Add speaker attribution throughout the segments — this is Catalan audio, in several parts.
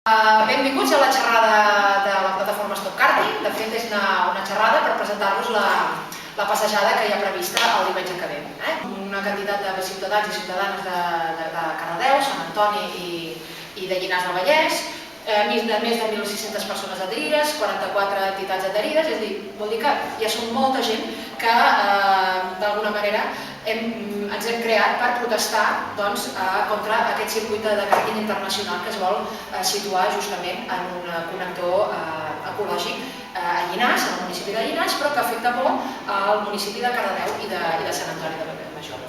Speaker 1: Benvinguts a la xerrada de la plataforma Stop Karting. De fet, és una xerrada per presentar-vos la passejada que hi ha prevista el diumenge que ve. Una quantitat de ciutadans i ciutadanes de Cardedeu, Sant Antoni i de Llinars del Vallès, més de 1.600 persones adherides, 44 entitats adherides, és a dir, vol dir que ja som molta gent que d'alguna manera ens hem creat per protestar contra aquest circuit de karting internacional que es vol situar justament en un connector ecològic a Llinars, al municipi de Llinars, però que afecta molt al municipi de Cardedeu i de Sant Antoni de Vilamajor.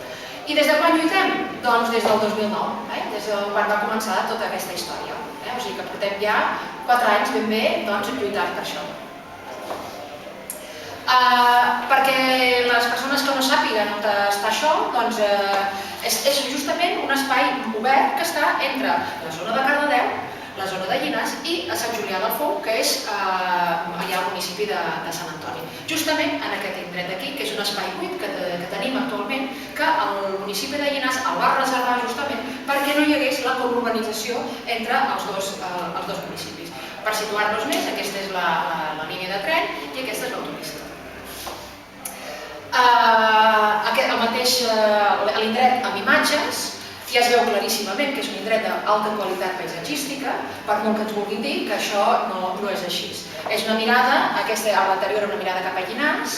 Speaker 1: I des de quan lluitem? Doncs des del 2009, des de quan va començar tota aquesta història. O sigui que portem ja 4 anys ben bé lluitant per això. Perquè les persones que no sàpiguen on està això, doncs és justament un espai obert que està entre la zona de Cardedeu, la zona de Llinars i a Sant Julià del Fou, que és allà al municipi de Sant Antoni. Justament en aquest indret d'aquí, que és un espai buit que tenim actualment, que el municipi de Llinars el va reservar justament perquè no hi hagués la courbanització entre els dos municipis. Per situar-nos més, aquesta és la línia de tren i aquesta és l'autopista. L'indret amb imatges ja es veu claríssimament que és un indret d'alta qualitat paisatgística, per molt que ens vulguin dir que això no és així. És una mirada, aquesta a l'anterior era una mirada cap a Llinars,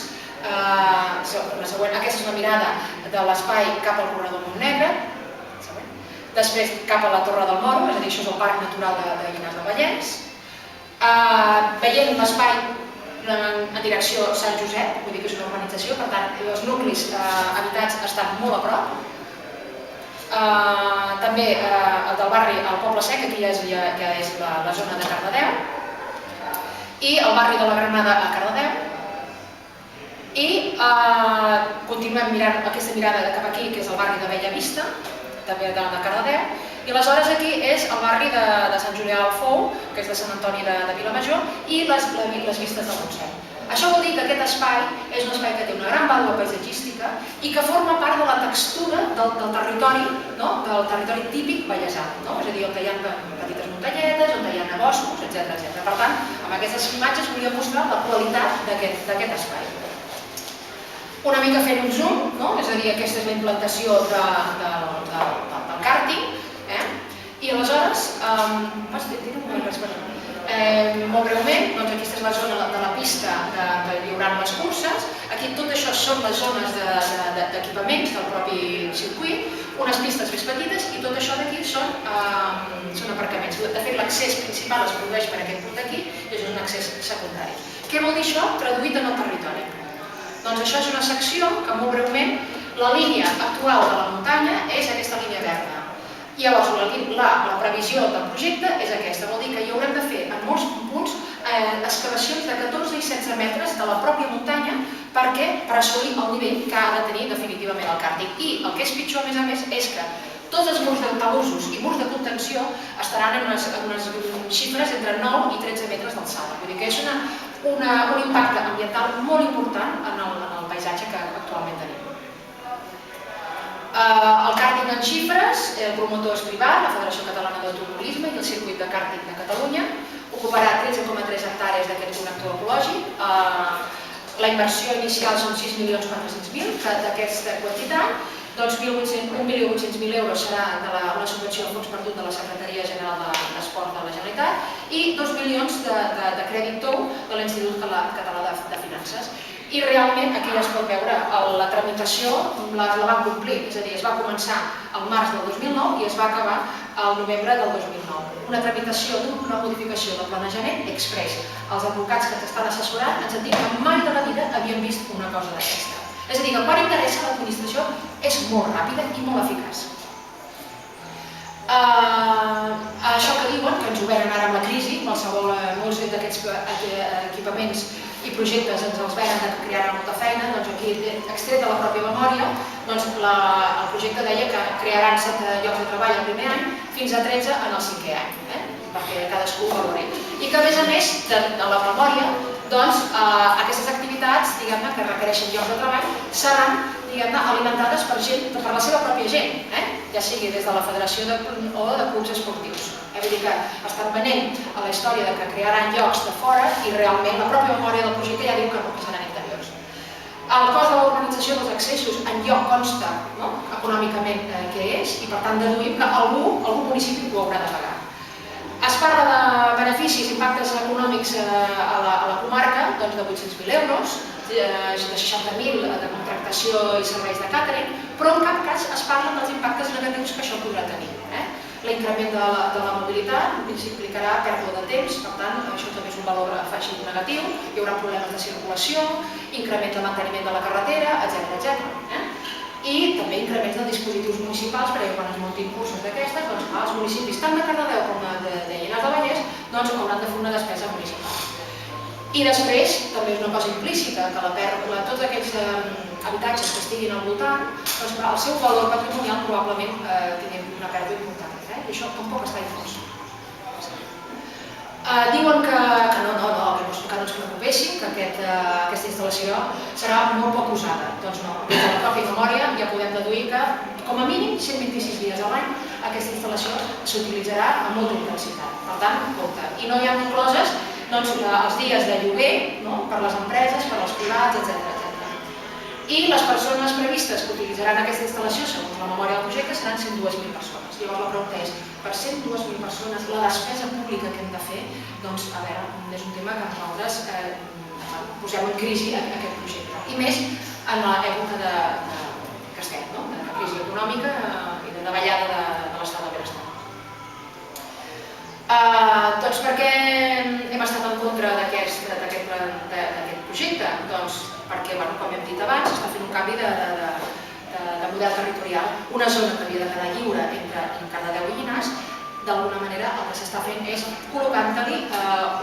Speaker 1: aquesta és una mirada de l'espai cap al corredor Montnegre, després cap a la Torre del Moro, és a dir, això és el Parc Natural de Llinars del Vallès, veient l'espai en direcció Sant Josep, vull dir que és una urbanització, per tant, els nuclis habitats estan molt a prop. També del barri al Poble Sec, aquí ja és la zona de Cardedeu, i el barri de la Granada a Cardedeu. I continuem mirant aquesta mirada cap aquí, que és el barri de Bellavista, també de Cardedeu, i aleshores aquí és el barri de Sant Julià del Fou, que és de Sant Antoni de Vilamajor, i les vistes del Montseny. Això vol dir que aquest espai és un espai que té una gran vàlua paisatgística i que forma part de la textura del territori típic vallesà, és a dir, on hi ha petites muntanyetes, on hi ha boscos, etc. Per tant, amb aquestes imatges volíem mostrar la qualitat d'aquest espai. Una mica fent un zoom, és a dir, aquesta és la implantació del càrting, i aleshores, molt breument, aquesta és la zona de la pista que hi haurà les curses. Aquí tot això són les zones d'equipaments del propi circuit, unes pistes més petites i tot això d'aquí són aparcaments. De fet, l'accés principal es produeix per aquest punt d'aquí i és un accés secundari. Què vol dir això traduït en el territori? Doncs això és una secció que molt breument la línia actual de la muntanya és aquesta línia verda. I llavors la previsió del projecte és aquesta, vol dir que hi haurem de fer en molts punts excavacions de 14 i 16 metres de la pròpia muntanya per assolir el nivell que ha de tenir definitivament el càrting. I el que és pitjor, a més, és que tots els murs d'altalussos i murs de contenció estaran en unes xifres entre 9 i 13 metres d'alçada. Vull dir que és un impacte ambiental molt important en el paisatge que actualment tenim. El càrting en xifres, el promotor és privat, la Federació Catalana d'Automobilisme i el Circuit de Càrting de Catalunya. Ocuparà 13,3 hectàrees d'aquest connector ecològic. La inversió inicial són 6.400.000, que d'aquesta quantitat, 1.800.000 euros serà de la subvenció de fons perdut de la Secretaria General d'Esport de la Generalitat i 2 milions de crèdit tou de l'Institut Català de Finances. I realment aquí ja es pot veure la tramitació la van complir, és a dir, es va començar al març del 2009 i es va acabar al novembre del 2009. Una tramitació d'una modificació del planejament express. Els advocats que t'estan assessorant ens han dit que mai de la vida havien vist una cosa d'aquesta. És a dir, que quan interessa l'administració és molt ràpida i molt eficaç. Això que diuen, que ens ho venen ara amb la crisi, molts d'aquests equipaments i projectes ens els venen que crearan molta feina, doncs aquí, extret de la pròpia memòria, el projecte deia que crearan 7 llocs de treball el primer any fins a 13 en el 5è any, perquè cadascú ho valori. I que, a més, de la memòria, aquestes activitats que requereixen llocs de treball seran alimentades per la seva pròpia gent. ja sigui des de la federació o de clubs esportius. Vull dir que estan venent a la història que crearan llocs de fora i realment la pròpia memòria del projecte ja diu que no seran interiors. El cost de l'organització dels accessos en lloc consta econòmicament què és i per tant deduïm que algun municipi ho haurà de pagar. Es parla de beneficis, impactes econòmics a la comarca de 800.000 euros, de 60.000 de contractació i serveis de càtering, però en cap cas es parla dels impactes negatius que això podrà tenir. L'increment de la mobilitat implicarà pèrdua de temps, per tant, això també és un valor afegit negatiu, hi haurà problemes de circulació, increment de manteniment de la carretera, etc. I també increments de dispositius municipals, perquè quan es muntin cursos d'aquestes, els municipis tant de Cardedeu com de Llinars del Vallès hauran de fer una despesa municipal. I després, també és una cosa implícita, que tots aquells habitatges que estiguin al voltant, el seu valor patrimonial probablement tinguin una pèrdua important. I això tampoc està infós. Diuen que no ens preocupéssim, que aquesta instal·lació serà molt poc usada. Doncs no, des de la pròpia memòria ja podem deduir que com a mínim 126 dies a l'any aquesta instal·lació s'utilitzarà amb molta intensitat. Per tant, compte. I no hi ha incloses els dies de lloguer per les empreses, per als privats, etc. I les persones previstes que utilitzaran aquesta instal·lació, segons la memòria del projecte, seran 102.000 persones. Llavors la pregunta és, per 102.000 persones, la despesa pública que hem de fer, doncs, a veure, és un tema que nosaltres posem en crisi aquest projecte. I més en l'època que estem, de crisi econòmica i de davallada de l'estat del benestar. Doncs per què hem estat en contra d'aquest projecte? Doncs perquè, com hem dit abans, s'està fent un canvi de model territorial. Una zona que havia de quedar lliure entre Cardedeu i Llinars, d'alguna manera el que s'està fent és col·locant-li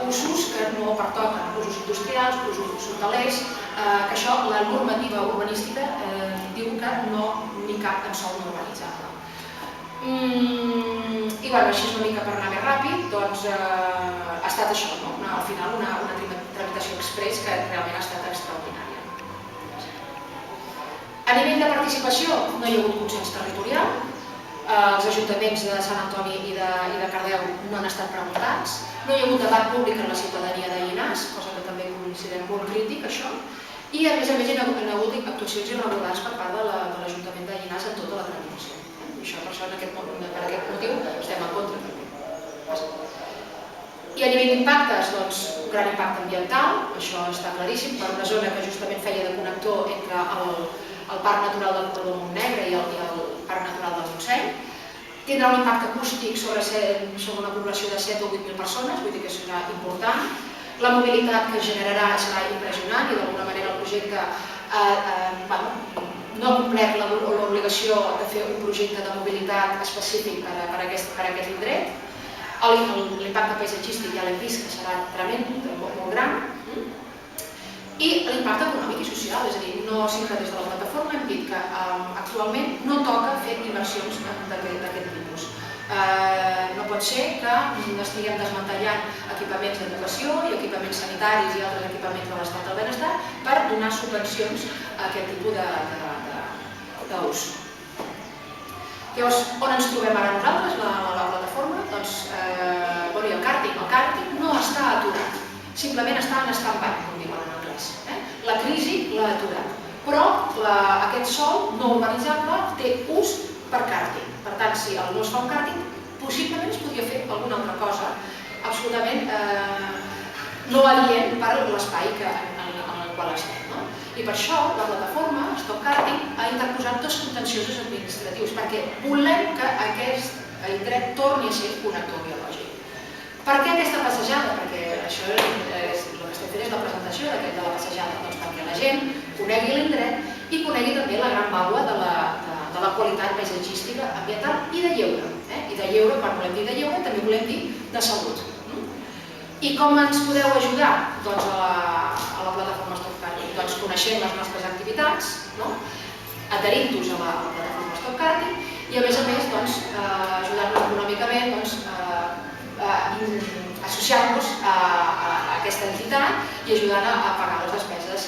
Speaker 1: usos que no pertoquen, usos industrials, usos hotelers, que això la normativa urbanística diu que no n'hi cap en sòl normalitzable. I així una mica per anar més ràpid, doncs ha estat això, al final una tramitació express que realment ha estat extraordinària. A nivell de participació no hi ha hagut consens territorial, els ajuntaments de Sant Antoni i de Cardedeu no han estat preguntats, no hi ha hagut debat públic en la ciutadania de Llinars, cosa que també considerem molt crític, això, i a més hi ha hagut actuacions irregulars per part de l'Ajuntament de Llinars en tota la tramitació. Per això, per aquest motiu, estem en contra també. I a nivell d'impactes, doncs, un gran impacte ambiental, això està claríssim, per una zona que justament feia de connector entre el Parc Natural del Corredor Montnegre i el Parc Natural del Montseny. Tindrà un impacte acústic sobre una població de 7 o 8.000 persones, vull dir que serà important. La mobilitat que generarà serà impressionant i d'alguna manera el projecte no ha complert l'obligació de fer un projecte de mobilitat específic per a aquest indret. L'impacte paisatgístic ja l'hem vist que serà tremend, molt gran. I l'impacte econòmic i social, és a dir, no sempre des de la plataforma hem dit que actualment no toca fer inversions d'aquest tipus. No pot ser que estiguem desmantellant equipaments d'educació i equipaments sanitaris i altres equipaments de l'estat del benestar per donar subvencions a aquest tipus d'ús. Llavors, on ens trobem ara nosaltres, la plataforma? Doncs, el càrting no està aturat, simplement està en stand-by, com diuen en anglès. La crisi l'ha aturat, però aquest sòl no urbanitzable té ús per càrting. Per tant, si no es fa un càrting, possiblement es podria fer alguna altra cosa absolutament no adient per l'espai en el qual estem. I per això la plataforma Stop Càrting ha interposat dos contenciosos administratius, perquè volem que aquest indret torni a ser un actor biològic. Per què aquesta passejada? Perquè això el que estem fent és la presentació de la passejada, doncs perquè la gent conegui l'indret i conegui també la gran vàlua de la qualitat paisatgística, ambiental i de lleure. I de lleure, quan volem dir de lleure, també volem dir de salut. I com ens podeu ajudar a la plataforma Stop Càrting? Doncs coneixent les nostres activitats, adherint-vos a la plataforma Stop Càrting i a més ajudant-nos econòmicament associant-nos a aquesta entitat i ajudant a pagar les despeses